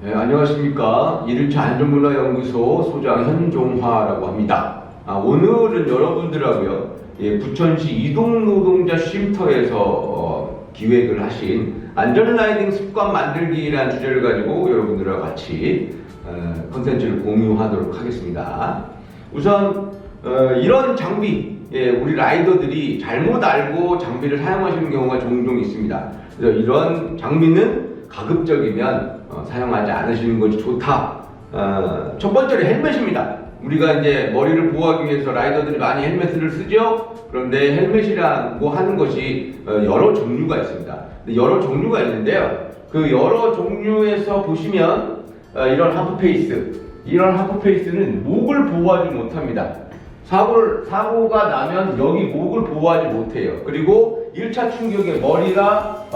네, 안녕하십니까. 1일차 안전문화연구소 소장 현종화라고 합니다. 오늘은 여러분들하고요, 부천시 이동노동자 쉼터에서 기획을 하신 안전라이딩 습관 만들기라는 주제를 가지고 여러분들과 같이 컨텐츠를 공유하도록 하겠습니다. 우선 이런 장비, 우리 라이더들이 잘못 알고 장비를 사용하시는 경우가 종종 있습니다. 그래서 이런 장비는 가급적이면 사용하지 않으시는 것이 좋다. 첫 번째로 헬멧입니다. 우리가 이제 머리를 보호하기 위해서 라이더들이 많이 헬멧을 쓰죠. 그런데 헬멧이라고 하는 것이 여러 종류가 있습니다. 여러 종류가 있는데요. 그 여러 종류에서 보시면 이런 하프페이스는 목을 보호하지 못합니다. 사고가 나면 여기 목을 보호하지 못해요. 그리고 1차 충격에 머리에서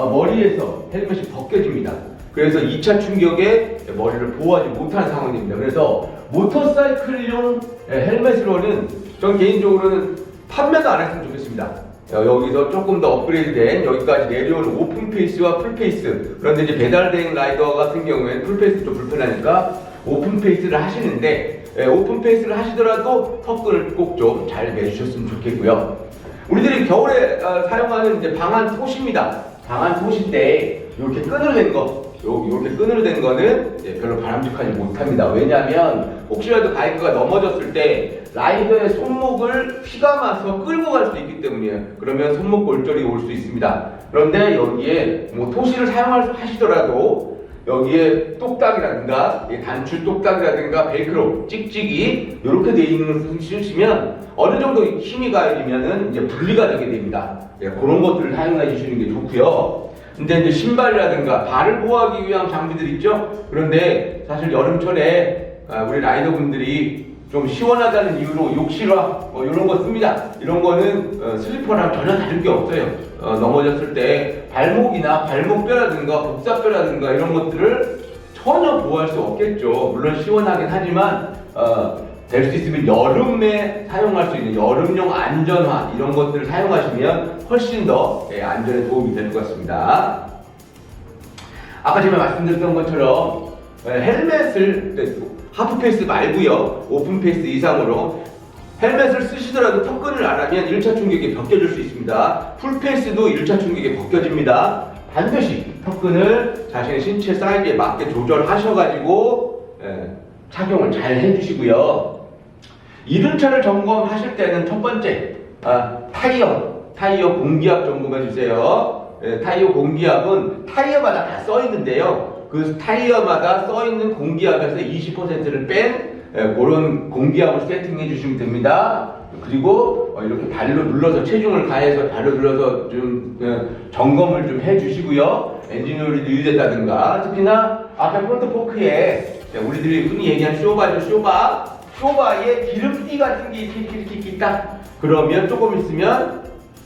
헬멧이 벗겨집니다. 그래서 2차 충격에 머리를 보호하지 못하는 상황입니다. 그래서 모터사이클용 헬멧으로는 전 개인적으로는 판매도 안 했으면 좋겠습니다. 여기서 조금 더 업그레이드된 여기까지 내려오는 오픈페이스와 풀페이스, 그런데 이제 배달대행 라이더 같은 경우에는 풀페이스 좀 불편하니까 오픈페이스를 하시는데, 오픈페이스를 하시더라도 턱끈을 꼭 좀 잘 매주셨으면 좋겠고요. 우리들이 겨울에 사용하는 이제 방한 토시입니다. 방한 토시인데 이렇게 끈으로 된 거, 이렇게 끈으로 된 거는 별로 바람직하지 못합니다. 왜냐하면 혹시라도 바이크가 넘어졌을 때 라이더의 손목을 휘가 마서 끌고 갈 수 있기 때문이에요. 그러면 손목 골절이 올 수 있습니다. 그런데 여기에 토시를 사용하시더라도 여기에 똑딱이라든가 단추 똑딱이라든가 벨크로, 찍찍이 이렇게 되어 있는 것을 쓰시면 어느 정도 힘이 가해지면은 이제 분리가 되게 됩니다. 그런 것들을 사용해 주시는 게 좋고요. 근데 이제 신발이라든가 발을 보호하기 위한 장비들 있죠. 그런데 사실 여름철에 우리 라이더분들이 좀 시원하다는 이유로 욕실화 이런 거 씁니다. 이런 거는 슬리퍼랑 전혀 다를 게 없어요. 넘어졌을 때 발목이나 발목뼈라든가 복사뼈라든가 이런 것들을 전혀 보호할 수 없겠죠. 물론 시원하긴 하지만 될 수 있으면 여름에 사용할 수 있는 여름용 안전화 이런 것들을 사용하시면 훨씬 더 안전에 도움이 될 것 같습니다. 아까 제가 말씀드렸던 것처럼 헬멧을 하프페이스 말고요, 오픈페이스 이상으로 헬멧을 쓰시더라도 턱끈을 안 하면 1차 충격에 벗겨질 수 있습니다. 풀페이스도 1차 충격에 벗겨집니다. 반드시 턱끈을 자신의 신체 사이즈에 맞게 조절하셔가지고 착용을 잘 해주시고요. 이륜차를 점검하실 때는 첫 번째 타이어 공기압 점검해주세요. 타이어 공기압은 타이어마다 다 써있는데요. 그 타이어마다 써있는 공기압에서 20%를 뺀 그런 공기압을 세팅해 주시면 됩니다. 그리고 이렇게 발로 눌러서 체중을 가해서 발로 눌러서 좀 점검을 좀 해주시고요. 엔진오일이 누유됐다든가, 특히나 앞에 프론트 포크에 우리들이 흔히 얘기하는 쇼바에 기름기 같은 게 이렇게 있다. 그러면 조금 있으면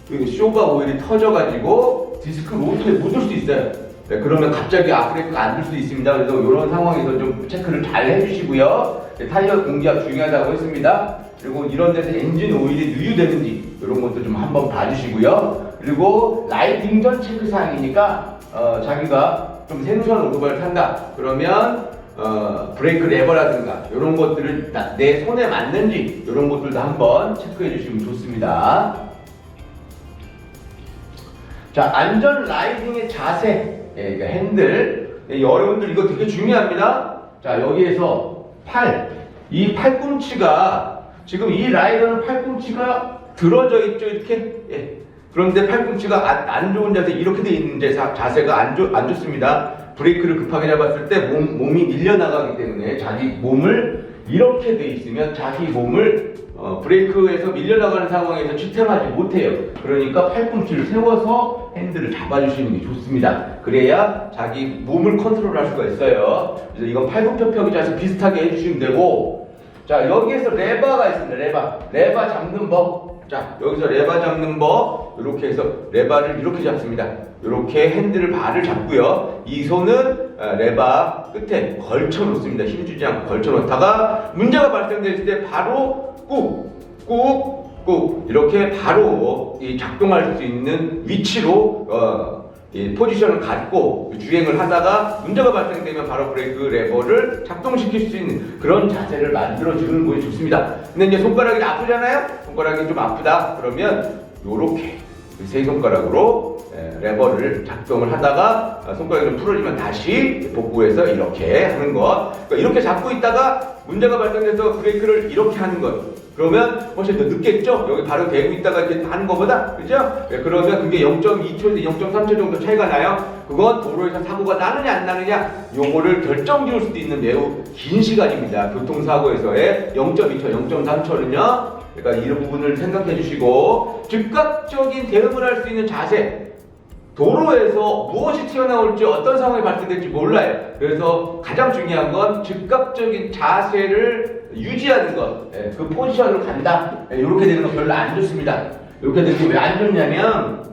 쇼바 오일이 터져가지고 디스크 로터에 묻을 수 있어요. 그러면 갑자기 앞브레이크가 안 들 수도 있습니다. 그래서 이런 상황에서 좀 체크를 잘 해주시고요. 타이어 공기압 중요하다고 했습니다. 그리고 이런 데서 엔진 오일이 누유되는지 이런 것도 좀 한번 봐주시고요. 그리고 라이딩 전 체크 사항이니까 자기가 좀 생소한 오토바이를 탄다 그러면 브레이크 레버라든가 이런 것들을 내 손에 맞는지 이런 것들도 한번 체크해 주시면 좋습니다. 자, 안전 라이딩의 자세, 그러니까 핸들. 여러분들 이거 되게 중요합니다. 자, 여기에서 이 팔꿈치가 지금 이 라이더는 팔꿈치가 들어져 있죠, 이렇게. 그런데 팔꿈치가 안 좋은 자세, 이렇게 돼 있는 자세가 안 좋습니다. 브레이크를 급하게 잡았을 때 몸이 밀려나가기 때문에 자기 몸을 이렇게 돼 있으면 자기 몸을 브레이크에서 밀려나가는 상황에서 지탱하지 못해요. 그러니까 팔꿈치를 세워서 핸들을 잡아주시는 게 좋습니다. 그래야 자기 몸을 컨트롤할 수가 있어요. 그래서 이건 팔굽혀펴기 자세 비슷하게 해주시면 되고, 자, 여기에서 레버가 있습니다. 레버 잡는 법. 자, 여기서 레버 잡는 법, 이렇게 해서 레버를 이렇게 잡습니다. 이렇게 핸들을 발을 잡고요. 이 손은 레버 끝에 걸쳐 놓습니다. 힘주지 않고 걸쳐 놓다가 문제가 발생됐을 때 바로 꾹 이렇게 바로 작동할 수 있는 위치로 포지션을 갖고 주행을 하다가 문제가 발생되면 바로 브레이크 레버를 작동시킬 수 있는 그런 자세를 만들어주는 것이 좋습니다. 근데 이제 손가락이 아프잖아요? 손가락이 좀 아프다? 그러면 요렇게 세 손가락으로 레버를 작동을 하다가 손가락이 좀 풀어지면 다시 복구해서 이렇게 하는 것. 그러니까 이렇게 잡고 있다가 문제가 발생돼서 브레이크를 이렇게 하는 것. 그러면 훨씬 더 늦겠죠? 여기 바로 대고 있다가 이렇게 하는 것보다, 그죠? 그러면 그게 0.2초에서 0.3초 정도 차이가 나요. 그건 도로에서 사고가 나느냐 안 나느냐 요거를 결정지을 수도 있는 매우 긴 시간입니다. 교통사고에서의 0.2초, 0.3초는요. 그러니까 이런 부분을 생각해 주시고 즉각적인 대응을 할 수 있는 자세. 도로에서 무엇이 튀어나올지 어떤 상황이 발생될지 몰라요. 그래서 가장 중요한 건 즉각적인 자세를 유지하는 것. 그 포지션으로 간다. 이렇게 되는 거 별로 안 좋습니다. 이렇게 되는 게 왜 안 좋냐면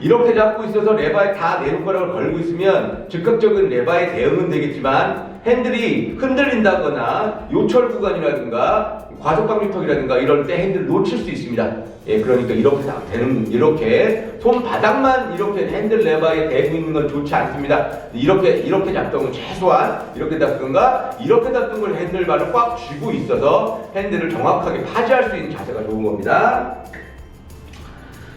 이렇게 잡고 있어서 레바에 다 내 손가락을 걸고 있으면 즉각적인 레바에 대응은 되겠지만 핸들이 흔들린다거나 요철 구간이라든가 과속 방지턱이라든가 이럴 때 핸들을 놓칠 수 있습니다. 그러니까 이렇게 손바닥만 이렇게 핸들 레버에 대고 있는 건 좋지 않습니다. 이렇게 잡동은 최소한 이렇게 잡든가 이렇게 잡동을 핸들바를 꽉 쥐고 있어서 핸들을 정확하게 파지할 수 있는 자세가 좋은 겁니다.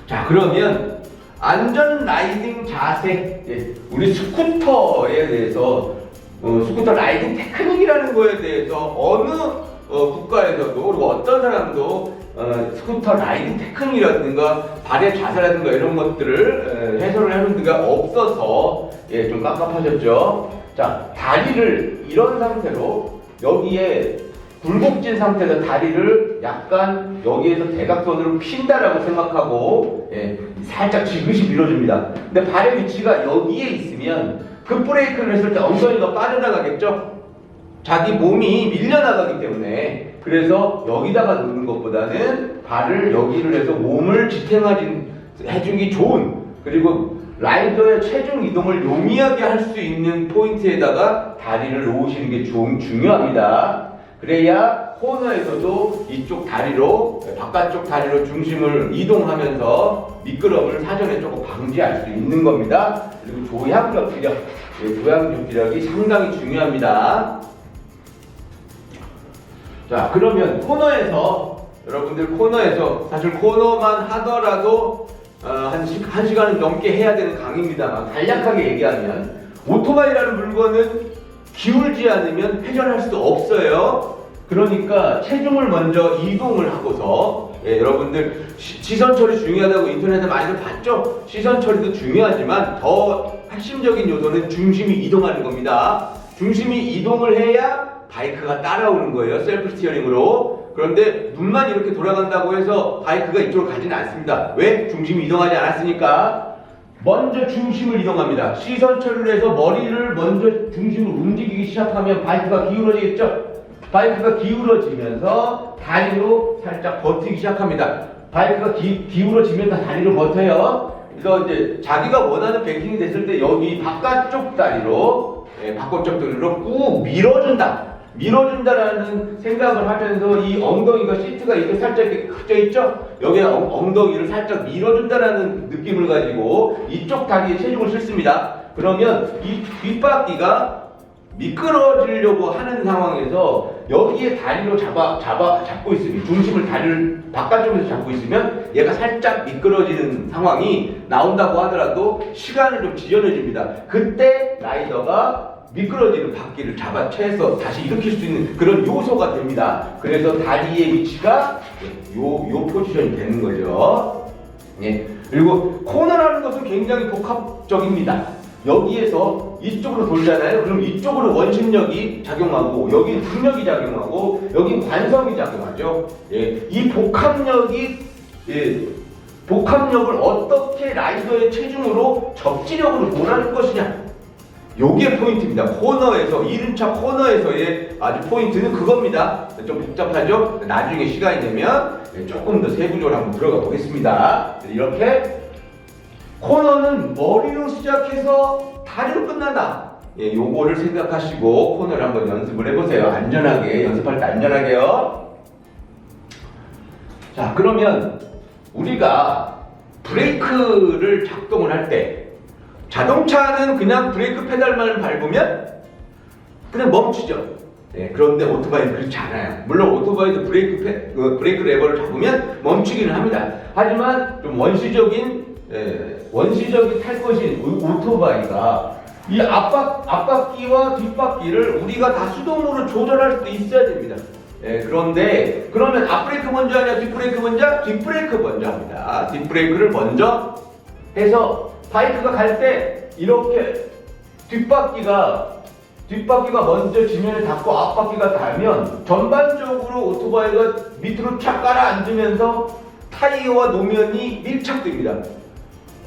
자, 그러면 안전 라이딩 자세. 우리 스쿠터에 대해서 스쿠터 라이딩 테크닉이라는 거에 대해서 어느 국가에서도 그리고 어떤 사람도 스쿠터 라이딩 테크닉이라든가 발의 자세라든가 이런 것들을 해설을 해놓은 데가 없어서 좀 깝깝하셨죠. 자, 다리를 이런 상태로 여기에 굴곡진 상태에서 다리를 약간 여기에서 대각선으로 핀다라고 생각하고 살짝 지그시 밀어줍니다. 근데 발의 위치가 여기에 있으면 급브레이크를 했을 때 엉덩이가 빠져나가겠죠? 자기 몸이 밀려나가기 때문에. 그래서 여기다가 놓는 것보다는 발을 여기를 해서 몸을 지탱해주기 좋은, 그리고 라이더의 체중 이동을 용이하게 할 수 있는 포인트에다가 다리를 놓으시는 게 중요합니다. 그래야 코너에서도 이쪽 다리로, 바깥쪽 다리로 중심을 이동하면서 미끄럼을 사전에 조금 방지할 수 있는 겁니다. 그리고 조향적기력, 조향적기력이 상당히 중요합니다. 자, 그러면 여러분들 코너에서 사실 코너만 하더라도 한 시간은 넘게 해야 되는 강의입니다만 간략하게 얘기하면 오토바이라는 물건은 기울지 않으면 회전할 수 없어요. 그러니까 체중을 먼저 이동을 하고서 여러분들 시선 처리 중요하다고 인터넷에 많이들 봤죠? 시선 처리도 중요하지만 더 핵심적인 요소는 중심이 이동하는 겁니다. 중심이 이동을 해야 바이크가 따라오는 거예요. 셀프 스티어링으로. 그런데 눈만 이렇게 돌아간다고 해서 바이크가 이쪽으로 가지는 않습니다. 왜? 중심이 이동하지 않았으니까. 먼저 중심을 이동합니다. 시선 처리를 해서 머리를 먼저 중심을 움직이기 시작하면 바이크가 기울어지겠죠? 바이크가 기울어지면서 다리로 살짝 버티기 시작합니다. 바이크가 기울어지면서 다리로 버텨요. 그래서 이제 자기가 원하는 뱅킹이 됐을 때 여기 바깥쪽 다리로 꾹 밀어준다라는 생각을 하면서 이 엉덩이가 시트가 이렇게 살짝 이렇게 커져 있죠? 여기에 엉덩이를 살짝 밀어준다라는 느낌을 가지고 이쪽 다리에 체중을 싣습니다. 그러면 이 뒷바퀴가 미끄러지려고 하는 상황에서 여기에 다리로 잡고 있으면, 중심을 다리를 바깥쪽에서 잡고 있으면 얘가 살짝 미끄러지는 상황이 나온다고 하더라도 시간을 좀 지연해줍니다. 그때 라이더가 미끄러지는 바퀴를 잡아채서 다시 일으킬 수 있는 그런 요소가 됩니다. 그래서 다리의 위치가 요 포지션이 되는 거죠. 그리고 코너라는 것은 굉장히 복합적입니다. 여기에서 이쪽으로 돌잖아요. 그럼 이쪽으로 원심력이 작용하고 여기 중력이 작용하고 여기 관성이 작용하죠. 이 복합력을 어떻게 라이더의 체중으로 접지력으로 몰아줄 것이냐, 요게 포인트입니다. 코너에서 1륜차 코너에서의 아주 포인트는 그겁니다. 좀 복잡하죠? 나중에 시간이 되면 조금 더 세부적으로 한번 들어가 보겠습니다. 이렇게 코너는 머리로 시작해서 다리로 끝난다. 요거를 생각하시고 코너를 한번 연습을 해보세요. 안전하게, 연습할 때 안전하게요. 자, 그러면 우리가 브레이크를 작동을 할 때 자동차는 그냥 브레이크 페달만 밟으면 그냥 멈추죠. 예, 그런데 오토바이는 그렇지 않아요. 물론 오토바이도 브레이크 레버를 잡으면 멈추기는 합니다. 하지만 좀 원시적인 탈 것인 오토바이가 이 앞바퀴와 뒷바퀴를 우리가 다 수동으로 조절할 수 있어야 됩니다. 예, 그런데 그러면 앞브레이크 먼저 하냐 뒷브레이크 먼저? 뒷브레이크 먼저 합니다. 뒷브레이크를 먼저 해서 바이크가 갈 때 이렇게 뒷바퀴가 먼저 지면에 닿고 앞바퀴가 닿으면 전반적으로 오토바이가 밑으로 착 깔아앉으면서 타이어와 노면이 밀착됩니다.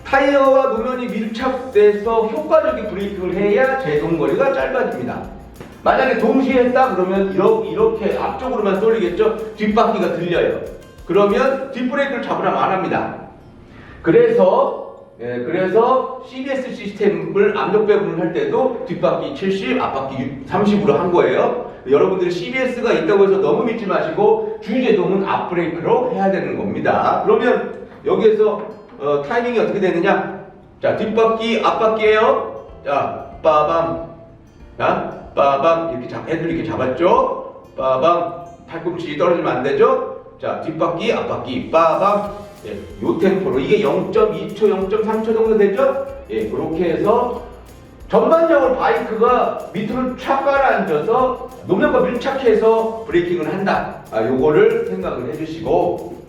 타이어와 노면이 밀착돼서 효과적인 브레이킹을 해야 제동거리가 짧아집니다. 만약에 동시에 했다 그러면 이렇게 앞쪽으로만 쏠리겠죠? 뒷바퀴가 들려요. 그러면 뒷브레이크를 잡으라면 안 합니다. 그래서 CBS 시스템을 암력 배분을 할 때도 뒷바퀴 70, 앞바퀴 30으로 한 거예요. 여러분들이 CBS가 있다고 해서 너무 믿지 마시고 주제동은 앞브레이크로 해야 되는 겁니다. 그러면 여기에서 타이밍이 어떻게 되느냐? 자, 뒷바퀴, 앞바퀴예요. 자, 빠밤. 자, 빠밤. 애들 이렇게 잡았죠? 빠밤. 팔꿈치 떨어지면 안 되죠? 자, 뒷바퀴, 앞바퀴, 빠밤. 예, 요 템포로 이게 0.2초, 0.3초 정도 되죠? 예, 그렇게 해서 전반적으로 바이크가 밑으로 착 가라앉아서 노면과 밀착해서 브레이킹을 한다. 요거를 생각을 해주시고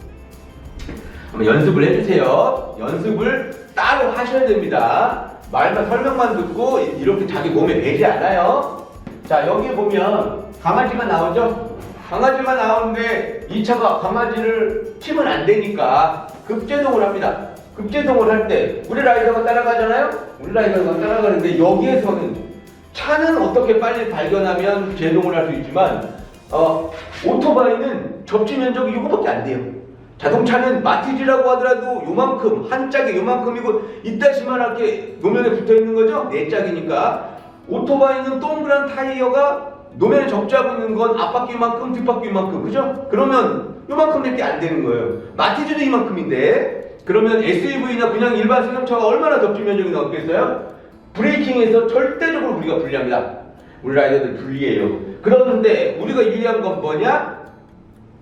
한번 연습을 해주세요. 연습을 따로 하셔야 됩니다. 말만 설명만 듣고 이렇게 자기 몸에 배지 않아요. 자, 여기 보면 강아지가 나오죠? 강아지가 나오는데 이 차가 강아지를 치면 안 되니까 급제동을 합니다. 급제동을 할 때 우리 라이더가 따라가잖아요? 우리 라이더가 따라가는데 여기에서는 차는 어떻게 빨리 발견하면 제동을 할 수 있지만 오토바이는 접지 면적이 이거밖에 안 돼요. 자동차는 마티즈라고 하더라도 요만큼, 한 짝에 요만큼이고 이따시만하게 노면에 붙어 있는 거죠? 네 짝이니까. 오토바이는 동그란 타이어가 노면에 접지하고 있는 건 앞바퀴만큼, 뒷바퀴만큼, 그죠? 그러면 요만큼밖에 안 되는 거예요. 마티즈도 이만큼인데, 그러면 SUV나 그냥 일반 승용차가 얼마나 접지 면적이 넘겠어요? 브레이킹에서 절대적으로 우리가 불리합니다. 우리 라이더들 불리해요. 그러는데 우리가 유리한 건 뭐냐?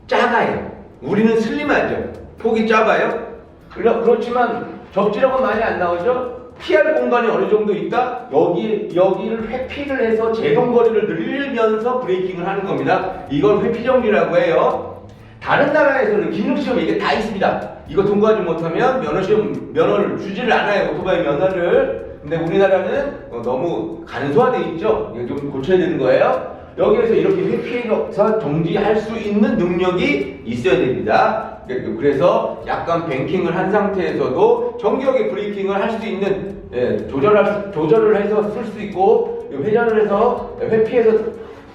작아요. 우리는 슬림하죠. 폭이 짧아요. 그렇지만 접지력은 많이 안 나오죠? 피할 공간이 어느 정도 있다? 여기를 회피를 해서 제동거리를 늘리면서 브레이킹을 하는 겁니다. 이걸 회피정리라고 해요. 다른 나라에서는 기능시험에 이게 다 있습니다. 이거 통과하지 못하면 면허를 주지를 않아요. 오토바이 면허를. 근데 우리나라는 너무 간소화되어 있죠? 이거 좀 고쳐야 되는 거예요. 여기에서 이렇게 회피해서 정지할 수 있는 능력이 있어야 됩니다. 그래서 약간 뱅킹을 한 상태에서도 정교하게 브레이킹을 할 수 있는, 조절을 해서 쓸 수 있고 회전을 해서 회피해서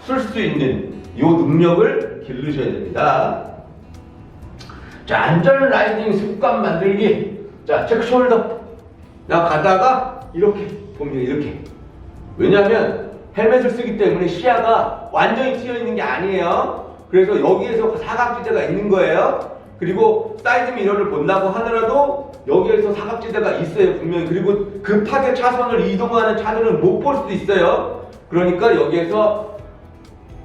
쓸 수 있는 이 능력을 기르셔야 됩니다. 자, 안전 라이딩 습관 만들기. 자, 체크 숄더. 나 가다가 이렇게 보면 이렇게. 왜냐하면 헬멧을 쓰기 때문에 시야가 완전히 트여 있는 게 아니에요. 그래서 여기에서 사각지대가 있는 거예요. 그리고 사이드 미러를 본다고 하더라도 여기에서 사각지대가 있어요, 분명히. 그리고 급하게 차선을 이동하는 차들은 못 볼 수도 있어요. 그러니까 여기에서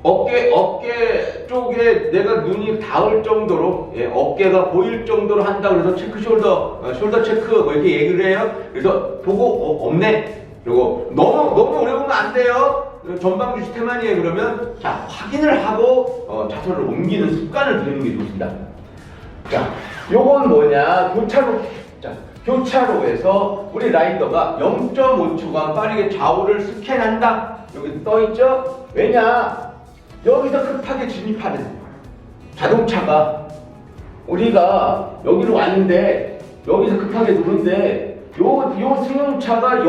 어깨 쪽에 내가 눈이 닿을 정도로, 어깨가 보일 정도로 한다 그래서 체크 숄더 체크 뭐 이렇게 얘기를 해요. 그래서 보고 없네. 그리고 너무 오래 보면 안 돼요. 전방주 시스템만이에요. 그러면 자, 확인을 하고 차선을 옮기는 습관을 들이는 게 좋습니다. 자, 요건 뭐냐? 교차로. 자, 교차로에서 우리 라이더가 0.5초간 빠르게 좌우를 스캔한다. 여기 떠 있죠? 왜냐? 여기서 급하게 진입하는 자동차가 우리가 여기로 왔는데 여기서 급하게 누른데 요 승용차가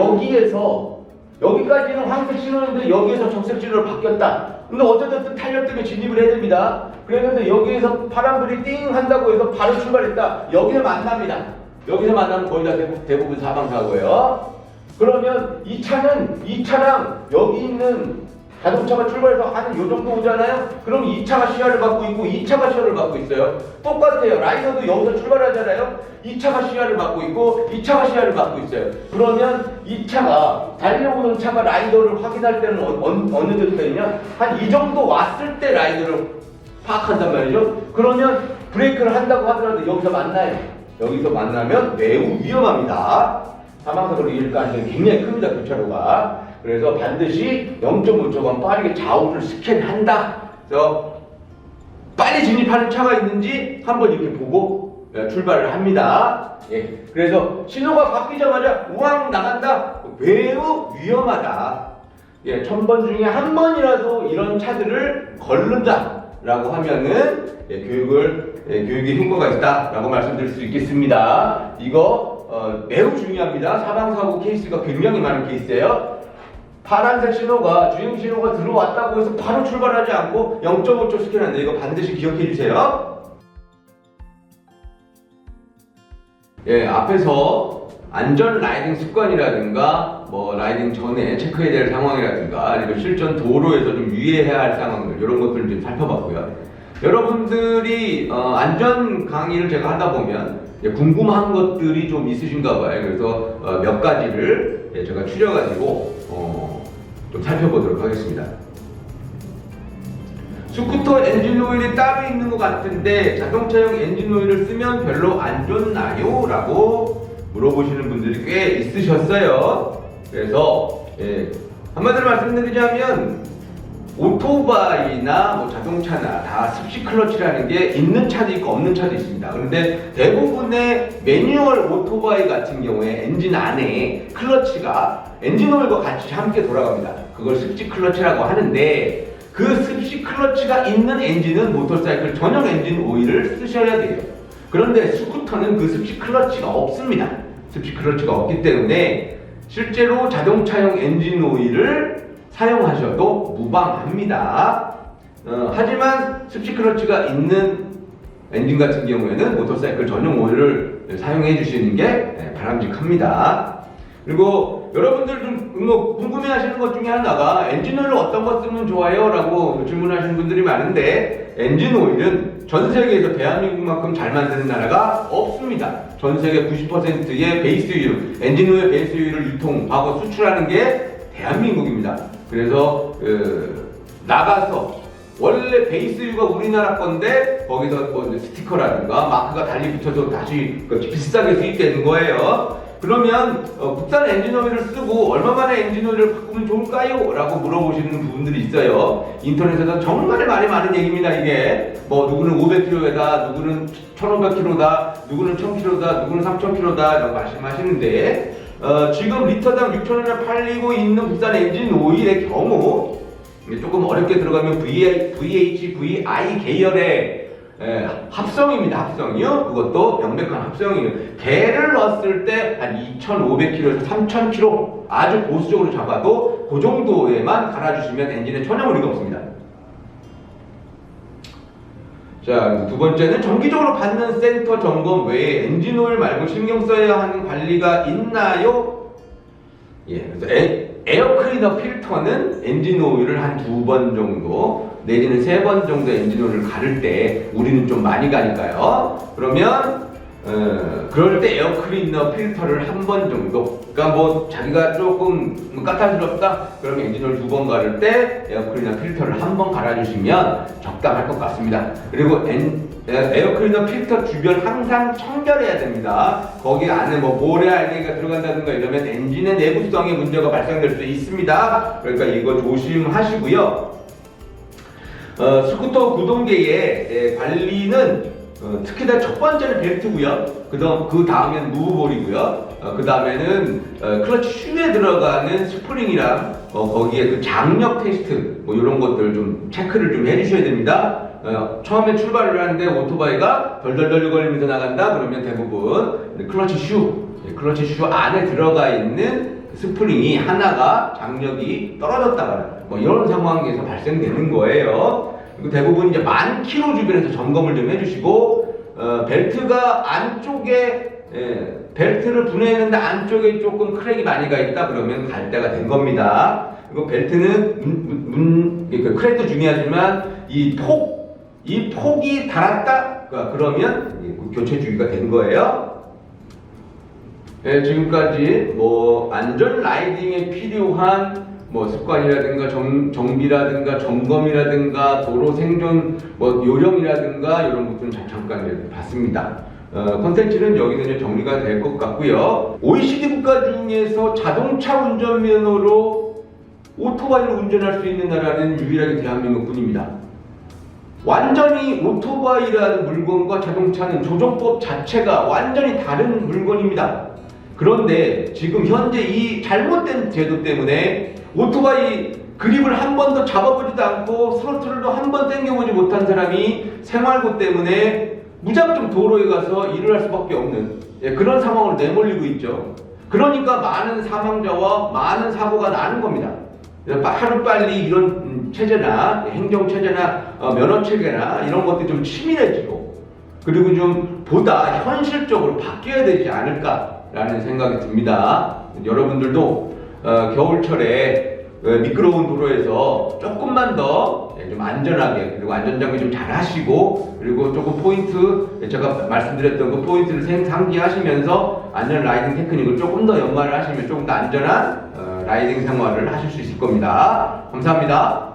여기까지는 황색 신호인데 여기에서 적색 신호로 바뀌었다. 근데 어쨌든 탄력 때문에 진입을 해야 됩니다. 그랬는데 여기에서 파란불이 띵 한다고 해서 바로 출발했다. 여기서 만납니다. 여기서 만나면 거의 다 대부분 사망사고예요. 그러면 이 차랑 여기 있는 자동차가 출발해서 한 요 정도 오잖아요? 그럼 2차가 시야를 받고 있고 2차가 시야를 받고 있어요. 똑같아요. 라이더도 여기서 출발하잖아요? 2차가 시야를 받고 있고 2차가 시야를 받고 있어요. 그러면 이 차가 달려오는 차가 라이더를 확인할 때는 어느 정도냐? 한 이 정도 왔을 때 라이더를 파악한단 말이죠. 그러면 브레이크를 한다고 하더라도 여기서 만나요. 여기서 만나면 매우 위험합니다. 사망사고로 이을 가능성이 굉장히 큽니다. 교차로가. 그래서 반드시 0.5초간 빠르게 좌우를 스캔한다. 그래서 빨리 진입하는 차가 있는지 한번 이렇게 보고 출발을 합니다. 예. 그래서 신호가 바뀌자마자 우왕 나간다. 매우 위험하다. 예, 1000번 중에 한 번이라도 이런 차들을 걸른다라고 하면은 교육의 효과가 있다라고 말씀드릴 수 있겠습니다. 이거 매우 중요합니다. 사망사고 케이스가 굉장히 많은 케이스예요. 파란색 신호가 주행 신호가 들어왔다고 해서 바로 출발하지 않고 0.5초 스캔한다. 이거 반드시 기억해 주세요. 예, 앞에서 안전 라이딩 습관이라든가 뭐 라이딩 전에 체크해야 될 상황이라든가 아니면 실전 도로에서 좀 유의해야 할 상황들 이런 것들을 좀 살펴봤고요. 여러분들이 안전 강의를 제가 하다 보면 궁금한 것들이 좀 있으신가 봐요. 그래서 몇 가지를 제가 추려가지고 좀 살펴보도록 하겠습니다. 스쿠터 엔진 오일이 따로 있는 것 같은데 자동차용 엔진 오일을 쓰면 별로 안 좋나요? 라고 물어보시는 분들이 꽤 있으셨어요. 그래서 한마디로 말씀드리자면 오토바이나 뭐 자동차나 다 습식 클러치라는 게 있는 차도 있고 없는 차도 있습니다. 그런데 대부분의 매뉴얼 오토바이 같은 경우에 엔진 안에 클러치가 엔진 오일과 같이 함께 돌아갑니다. 그걸 습식 클러치라고 하는데 그 습식 클러치가 있는 엔진은 모터사이클 전용 엔진 오일을 쓰셔야 돼요. 그런데 스쿠터는 그 습식 클러치가 없습니다. 습식 클러치가 없기 때문에 실제로 자동차용 엔진 오일을 사용하셔도 무방합니다. 하지만 습식 클러치가 있는 엔진 같은 경우에는 모터사이클 전용 오일을 사용해 주시는 게 바람직합니다. 그리고 여러분들 좀 뭐 궁금해하시는 것 중에 하나가 엔진 오일 어떤 거 쓰면 좋아요? 라고 질문하시는 분들이 많은데 엔진 오일은 전 세계에서 대한민국만큼 잘 만드는 나라가 없습니다. 전 세계 90%의 베이스유를 엔진 오일 베이스유를 유통하고 수출하는 게 대한민국입니다. 그래서 나가서 원래 베이스유가 우리나라 건데 거기서 뭐 스티커라든가 마크가 달리 붙여서 다시 비싸게 수입되는 거예요. 그러면 국산 엔진 오일을 쓰고 얼마 만에 엔진 오일을 바꾸면 좋을까요? 라고 물어보시는 부분들이 있어요. 인터넷에서 정말 말이 많은 얘기입니다. 이게 뭐 누구는 500km다, 누구는 1500km다, 누구는 1000km다, 누구는 3000km다 라고 말씀하시는데 지금 리터당 6,000원에 팔리고 있는 국산 엔진 오일의 경우 조금 어렵게 들어가면 VH, VI 계열의 합성입니다. 합성이요. 그것도 명백한 합성이에요. 개를 넣었을 때 한 2,500km에서 3,000km 아주 보수적으로 잡아도 그 정도에만 갈아주시면 엔진에 전혀 무리가 없습니다. 자, 두 번째는 정기적으로 받는 센터 점검 외에 엔진 오일 말고 신경 써야 하는 관리가 있나요? 예, 그래서 에어 클리너 필터는 엔진 오일을 한 2번 정도 내지는 3번 정도 엔진 오일을 가를 때 우리는 좀 많이 가니까요. 그러면 그럴 때 에어 클리너 필터를 한 번 정도, 그러니까 뭐 자기가 조금 까탈스럽다 그러면 엔진 오일 2번 가를 때 에어 클리너 필터를 한 번 갈아주시면 적당할 것 같습니다. 그리고 에어 클리너 필터 주변 항상 청결해야 됩니다. 거기 안에 뭐 모래 알갱이가 들어간다든가 이러면 엔진의 내구성에 문제가 발생될 수 있습니다. 그러니까 이거 조심하시고요. 스쿠터 구동계의 관리는 특히 첫 번째는 벨트고요. 그 다음에는 무브볼이고요. 그 다음에는 클러치 슈에 들어가는 스프링이랑 거기에 그 장력 테스트 뭐 이런 것들 좀 체크를 좀 해주셔야 됩니다. 처음에 출발을 하는데 오토바이가 덜덜덜 걸리면서 나간다 그러면 대부분 클러치 슈 안에 들어가 있는 스프링이 하나가 장력이 떨어졌다거나 뭐 이런 상황에서 발생되는 거예요. 그리고 대부분 이제 10,000km 주변에서 점검을 좀 해주시고 벨트가 안쪽에 벨트를 분해했는데 안쪽에 조금 크랙이 많이 가 있다 그러면 갈 때가 된 겁니다. 그리고 벨트는 그러니까 크랙도 중요하지만 이 폭이 닳았다 그러면 교체 주기가 된 거예요. 예, 지금까지 뭐 안전 라이딩에 필요한 뭐 습관이라든가 정비라든가 점검이라든가 도로 생존 뭐 요령이라든가 이런 부분 잠깐 봤습니다. 컨텐츠는 여기서 이제 정리가 될 것 같고요. OECD 국가 중에서 자동차 운전면허로 오토바이를 운전할 수 있는 나라는 유일하게 대한민국뿐입니다. 완전히 오토바이라는 물건과 자동차는 조종법 자체가 완전히 다른 물건입니다. 그런데 지금 현재 이 잘못된 제도 때문에 오토바이 그립을 한 번도 잡아보지도 않고 스로틀도 한 번 당겨보지 못한 사람이 생활고 때문에 무작정 도로에 가서 일을 할 수밖에 없는 그런 상황으로 내몰리고 있죠. 그러니까 많은 사망자와 많은 사고가 나는 겁니다. 하루빨리 이런 체제나 행정체제나 면허체계나 이런 것들이 좀 치밀해지고 그리고 좀 보다 현실적으로 바뀌어야 되지 않을까라는 생각이 듭니다. 여러분들도 겨울철에 미끄러운 도로에서 조금만 더 좀 안전하게 그리고 안전장비 좀 잘 하시고 그리고 조금 포인트 제가 말씀드렸던 그 포인트를 상기하시면서 안전 라이딩 테크닉을 조금 더 연마를 하시면 조금 더 안전한 라이딩 생활을 하실 수 있을 겁니다. 감사합니다.